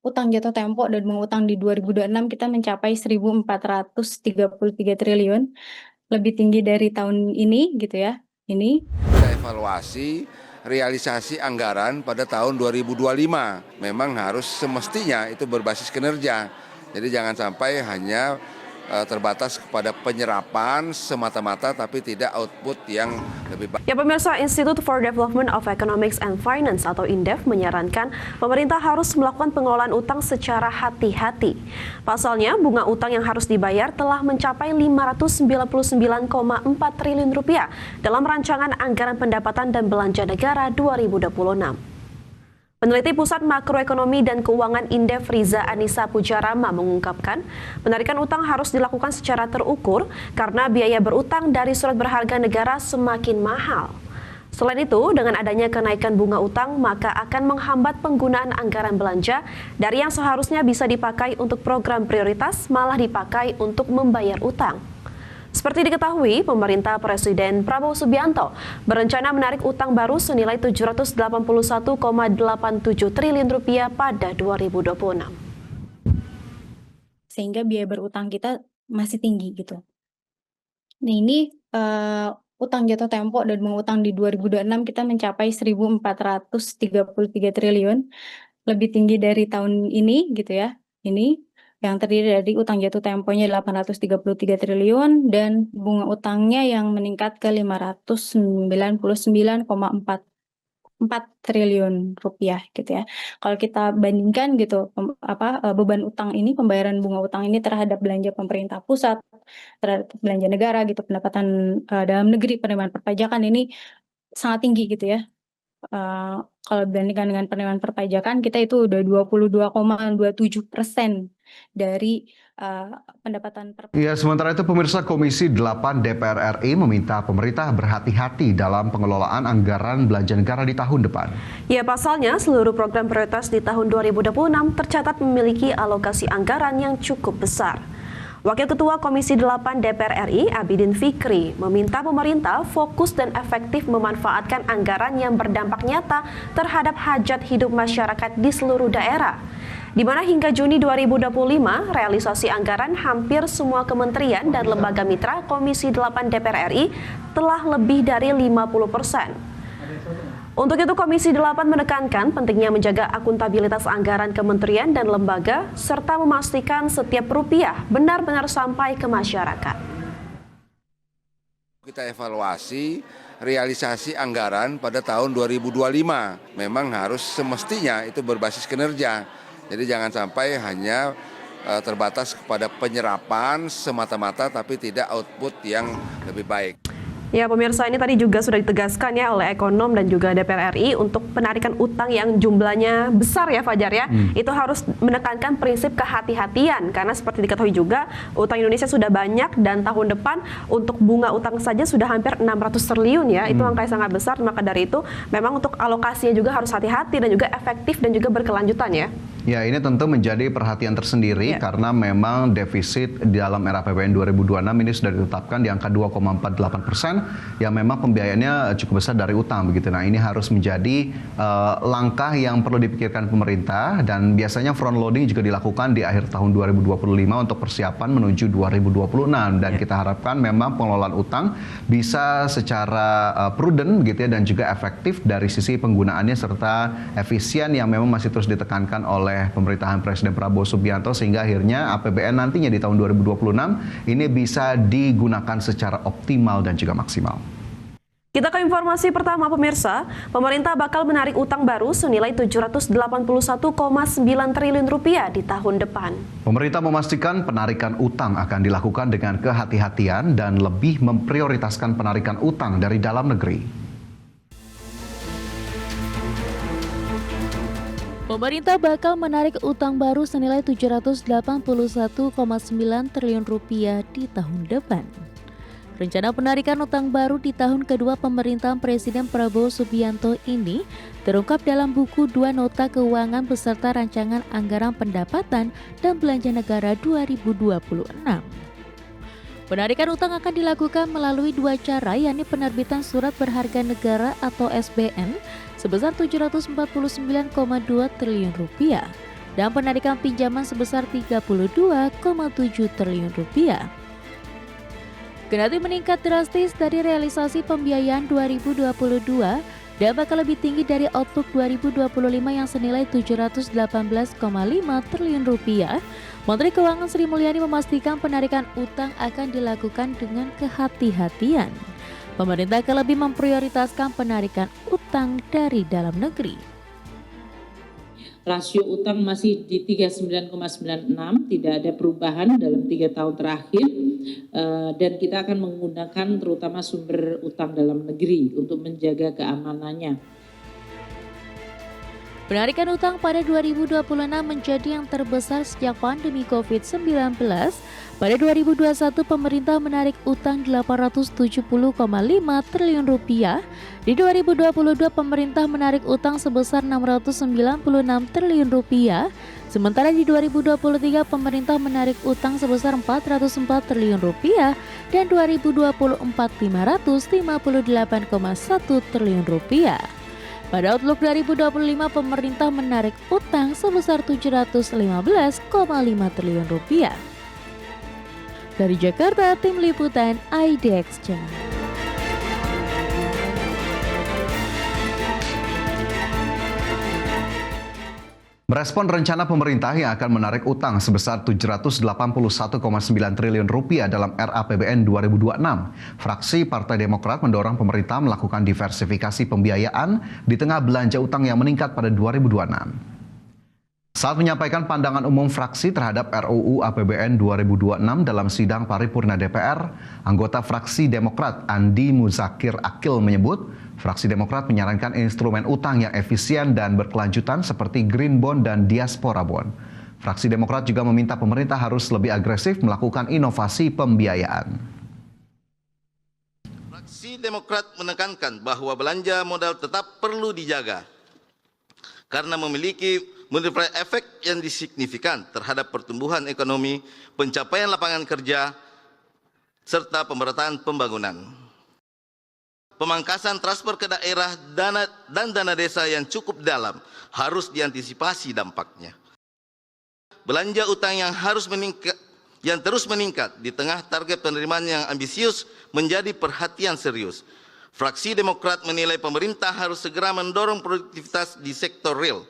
utang jatuh tempo dan bunga utang di 2026 kita mencapai 1.433 triliun, lebih tinggi dari tahun ini gitu ya. Kita evaluasi realisasi anggaran pada tahun 2025. Memang harus semestinya itu berbasis kinerja. Jadi jangan sampai hanya terbatas kepada penyerapan semata-mata tapi tidak output yang lebih baik. Ya pemirsa, Institute for Development of Economics and Finance atau INDEF menyarankan pemerintah harus melakukan pengelolaan utang secara hati-hati. Pasalnya, bunga utang yang harus dibayar telah mencapai 599,4 triliun rupiah dalam rancangan anggaran pendapatan dan belanja negara 2026. Peneliti Pusat Makroekonomi dan Keuangan INDEF Riza Anissa Pujarama mengungkapkan, penarikan utang harus dilakukan secara terukur karena biaya berutang dari surat berharga negara semakin mahal. Selain itu, dengan adanya kenaikan bunga utang, maka akan menghambat penggunaan anggaran belanja dari yang seharusnya bisa dipakai untuk program prioritas malah dipakai untuk membayar utang. Seperti diketahui, pemerintah Presiden Prabowo Subianto berencana menarik utang baru senilai 781,87 triliun rupiah pada 2026. Sehingga biaya berutang kita masih tinggi gitu. Nah ini utang jatuh tempo dan bunga utang di 2026 kita mencapai 1.433 triliun, lebih tinggi dari tahun ini gitu ya. Ini yang terdiri dari utang jatuh temponya 833 triliun dan bunga utangnya yang meningkat ke 599,4 triliun rupiah gitu ya. Kalau kita bandingkan gitu beban utang ini, pembayaran bunga utang ini terhadap belanja pemerintah pusat, terhadap belanja negara gitu, pendapatan dalam negeri, penerimaan perpajakan ini sangat tinggi gitu ya. Kalau dibandingkan dengan penerimaan perpajakan kita itu udah 22,27% dari pendapatan perpajakan. Ya, sementara itu pemirsa, Komisi 8 DPR RI meminta pemerintah berhati-hati dalam pengelolaan anggaran belanja negara di tahun depan. Ya, pasalnya seluruh program prioritas di tahun 2026 tercatat memiliki alokasi anggaran yang cukup besar. Wakil Ketua Komisi 8 DPR RI, Abidin Fikri, meminta pemerintah fokus dan efektif memanfaatkan anggaran yang berdampak nyata terhadap hajat hidup masyarakat di seluruh daerah. Di mana hingga Juni 2025, realisasi anggaran hampir semua kementerian dan lembaga mitra Komisi 8 DPR RI telah lebih dari 50%. Untuk itu, Komisi 8 menekankan pentingnya menjaga akuntabilitas anggaran kementerian dan lembaga, serta memastikan setiap rupiah benar-benar sampai ke masyarakat. Kita evaluasi realisasi anggaran pada tahun 2025. Memang harus semestinya itu berbasis kinerja. Jadi jangan sampai hanya terbatas kepada penyerapan semata-mata tapi tidak output yang lebih baik. Ya pemirsa, ini tadi juga sudah ditegaskan ya oleh ekonom dan juga DPR RI untuk penarikan utang yang jumlahnya besar ya Fajar ya. Itu harus menekankan prinsip kehati-hatian karena seperti diketahui juga utang Indonesia sudah banyak dan tahun depan untuk bunga utang saja sudah hampir 600 triliun ya. Itu angka yang sangat besar, maka dari itu memang untuk alokasinya juga harus hati-hati dan juga efektif dan juga berkelanjutan ya. Ya, ini tentu menjadi perhatian tersendiri karena memang defisit di dalam era APBN 2026 ini sudah ditetapkan di angka 2,48%, yang memang pembiayaannya cukup besar dari utang begitu. Nah, ini harus menjadi langkah yang perlu dipikirkan pemerintah, dan biasanya front loading juga dilakukan di akhir tahun 2025 untuk persiapan menuju 2026, dan kita harapkan memang pengelolaan utang bisa secara prudent begitu ya, dan juga efektif dari sisi penggunaannya serta efisien yang memang masih terus ditekankan oleh pemerintahan Presiden Prabowo Subianto, sehingga akhirnya APBN nantinya di tahun 2026 ini bisa digunakan secara optimal dan juga maksimal. Kita ke informasi pertama pemirsa, pemerintah bakal menarik utang baru senilai 781,9 triliun rupiah di tahun depan. Pemerintah memastikan penarikan utang akan dilakukan dengan kehati-hatian dan lebih memprioritaskan penarikan utang dari dalam negeri. Pemerintah bakal menarik utang baru senilai 781,9 triliun rupiah di tahun depan. Rencana penarikan utang baru di tahun kedua pemerintahan Presiden Prabowo Subianto ini terungkap dalam buku 2 Nota Keuangan beserta Rancangan Anggaran Pendapatan dan Belanja Negara 2026. Penarikan utang akan dilakukan melalui 2 cara, yakni penerbitan Surat Berharga Negara atau SBN sebesar 749,2 triliun rupiah dan penarikan pinjaman sebesar 32,7 triliun rupiah. Kendati meningkat drastis dari realisasi pembiayaan 2022 dan bakal lebih tinggi dari outlook 2025 yang senilai 718,5 triliun rupiah, Menteri Keuangan Sri Mulyani memastikan penarikan utang akan dilakukan dengan kehati-hatian. Pemerintah akan lebih memprioritaskan penarikan utang dari dalam negeri. Rasio utang masih di 39,96, tidak ada perubahan dalam 3 tahun terakhir, dan kita akan menggunakan terutama sumber utang dalam negeri untuk menjaga keamanannya. Penarikan utang pada 2026 menjadi yang terbesar sejak pandemi COVID-19. Pada 2021, pemerintah menarik utang 870,5 triliun rupiah. Di 2022, pemerintah menarik utang sebesar 696 triliun rupiah. Sementara di 2023, pemerintah menarik utang sebesar 404 triliun rupiah dan 2024 558,1 triliun rupiah. Pada Outlook 2025, pemerintah menarik utang sebesar 715,5 triliun rupiah. Dari Jakarta, Tim Liputan IDX Channel. Merespon rencana pemerintah yang akan menarik utang sebesar 781,9 triliun rupiah dalam RAPBN 2026, fraksi Partai Demokrat mendorong pemerintah melakukan diversifikasi pembiayaan di tengah belanja utang yang meningkat pada 2026. Saat menyampaikan pandangan umum fraksi terhadap RUU APBN 2026 dalam sidang paripurna DPR, anggota fraksi Demokrat Andi Muzakir Akil menyebut, fraksi Demokrat menyarankan instrumen utang yang efisien dan berkelanjutan seperti Green Bond dan Diaspora Bond. Fraksi Demokrat juga meminta pemerintah harus lebih agresif melakukan inovasi pembiayaan. Fraksi Demokrat menekankan bahwa belanja modal tetap perlu dijaga karena memiliki multiplier efek yang signifikan terhadap pertumbuhan ekonomi, pencapaian lapangan kerja, serta pemerataan pembangunan. Pemangkasan transfer ke daerah dan dana desa yang cukup dalam harus diantisipasi dampaknya. Belanja utang yang terus meningkat di tengah target penerimaan yang ambisius menjadi perhatian serius. Fraksi Demokrat menilai pemerintah harus segera mendorong produktivitas di sektor real